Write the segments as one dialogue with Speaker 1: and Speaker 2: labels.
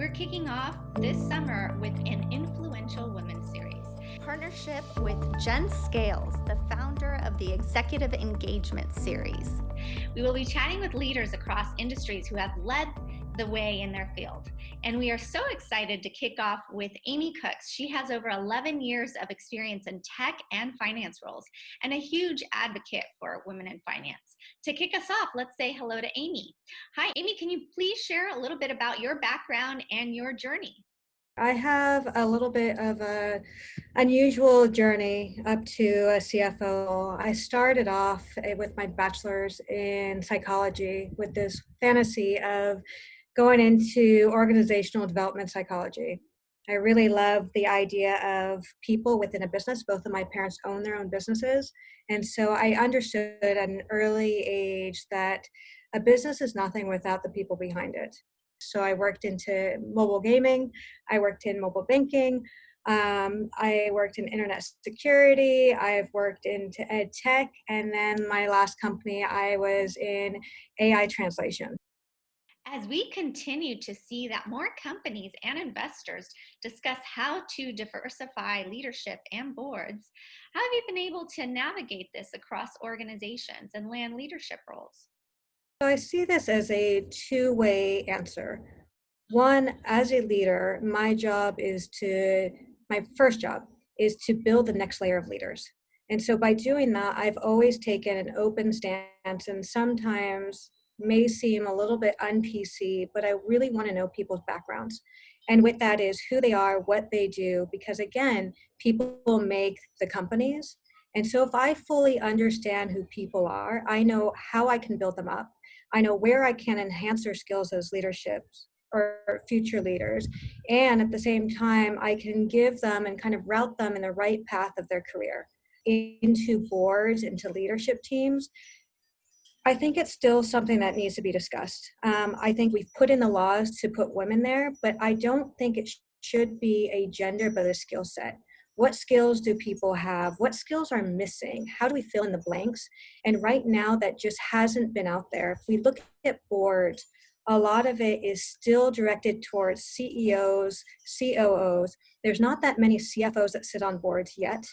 Speaker 1: We're kicking off this summer with an Influential Women series.
Speaker 2: Partnership with Jen Scales, the founder of the Executive Engagement Series.
Speaker 1: We will be chatting with leaders across industries who have led the way in their field. And we are so excited to kick off with Amy Kux. She has over 11 years of experience in tech and finance roles and a huge advocate for women in finance. To kick us off, let's say hello to Amy. Hi, Amy, can you please share a little bit about your background and your journey?
Speaker 3: I have a little bit of a unusual journey up to a CFO. I started off with my bachelor's in psychology with this fantasy of going into organizational development psychology. I really love the idea of people within a business. Both of my parents own their own businesses. And so I understood at an early age that a business is nothing without the people behind it. So I worked into mobile gaming, I worked in mobile banking, I worked in internet security, I've worked into ed tech, and then my last company, I was in AI translation.
Speaker 1: As we continue to see that more companies and investors discuss how to diversify leadership and boards, how have you been able to navigate this across organizations and land leadership roles?
Speaker 3: So I see this as a two-way answer. One, as a leader, my first job is to build the next layer of leaders. And so by doing that, I've always taken an open stance and sometimes may seem a little bit un-PC, but I really want to know people's backgrounds. And with that is who they are, what they do, because again, people make the companies. And so if I fully understand who people are, I know how I can build them up. I know where I can enhance their skills as leaderships or future leaders. And at the same time, I can give them and kind of route them in the right path of their career into boards, into leadership teams. I think it's still something that needs to be discussed. I think we've put in the laws to put women there, but I don't think it should be a gender, but a skill set. What skills do people have? What skills are missing? How do we fill in the blanks? And right now, that just hasn't been out there. If we look at boards, a lot of it is still directed towards CEOs, COOs. There's not that many CFOs that sit on boards yet.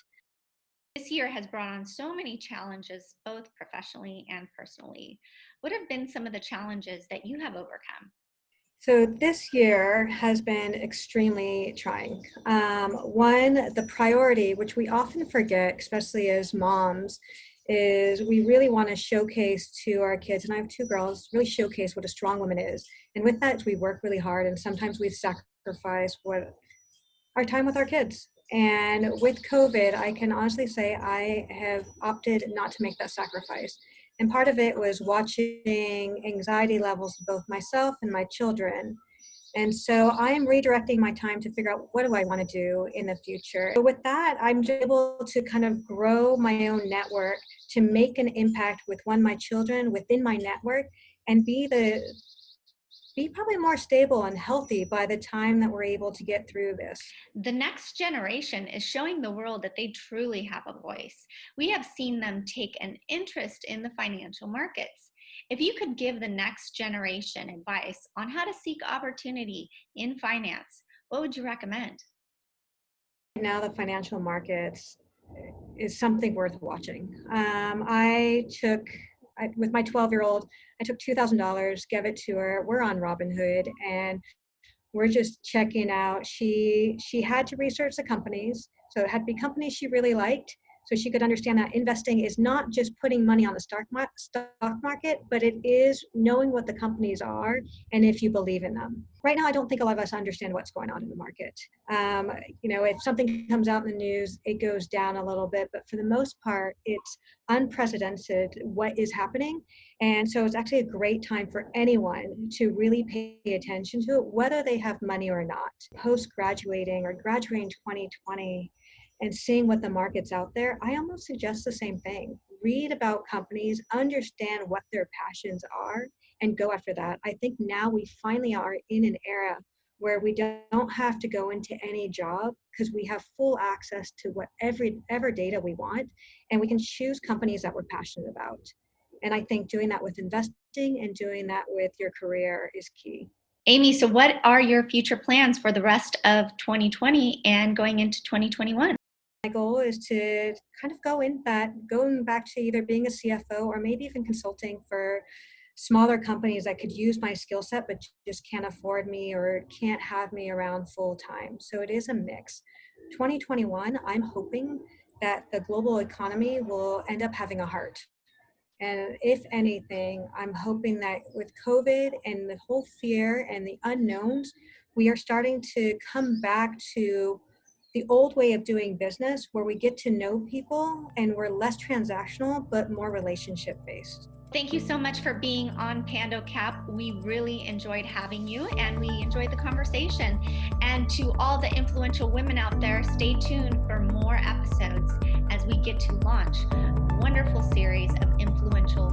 Speaker 1: This year has brought on so many challenges, both professionally and personally. What have been some of the challenges that you have overcome?
Speaker 3: So this year has been extremely trying. One, the priority, which we often forget, especially as moms, is we really want to showcase to our kids, and I have two girls, really showcase what a strong woman is. And with that, we work really hard, and sometimes we sacrifice our time with our kids. And with COVID, I can honestly say I have opted not to make that sacrifice. And part of it was watching anxiety levels of both myself and my children. And so I'm redirecting my time to figure out what do I want to do in the future. So with that, I'm able to kind of grow my own network to make an impact with my children within my network and be probably more stable and healthy by the time that we're able to get through this.
Speaker 1: The next generation is showing the world that they truly have a voice. We have seen them take an interest in the financial markets. If you could give the next generation advice on how to seek opportunity in finance, what would you recommend?
Speaker 3: Now the financial markets is something worth watching. With my 12-year-old, I took $2,000, gave it to her. We're on Robinhood, and we're just checking out. She had to research the companies, so it had to be companies she really liked, so she could understand that investing is not just putting money on the stock market, but it is knowing what the companies are and if you believe in them. Right now, I don't think a lot of us understand what's going on in the market. If something comes out in the news, it goes down a little bit, but for the most part, it's unprecedented what is happening. And so it's actually a great time for anyone to really pay attention to it, whether they have money or not. Post-graduating or graduating 2020, and seeing what the market's out there, I almost suggest the same thing. Read about companies, understand what their passions are, and go after that. I think now we finally are in an era where we don't have to go into any job because we have full access to whatever data we want, and we can choose companies that we're passionate about. And I think doing that with investing and doing that with your career is key.
Speaker 1: Amy, so what are your future plans for the rest of 2020 and going into 2021?
Speaker 3: My goal is to kind of going back to either being a CFO or maybe even consulting for smaller companies that could use my skill set but just can't afford me or can't have me around full time. So it is a mix. 2021, I'm hoping that the global economy will end up having a heart. And if anything, I'm hoping that with COVID and the whole fear and the unknowns, we are starting to come back to the old way of doing business where we get to know people and we're less transactional, but more relationship based.
Speaker 1: Thank you so much for being on Pandocap. We really enjoyed having you and we enjoyed the conversation. And to all the influential women out there, stay tuned for more episodes as we get to launch a wonderful series of influential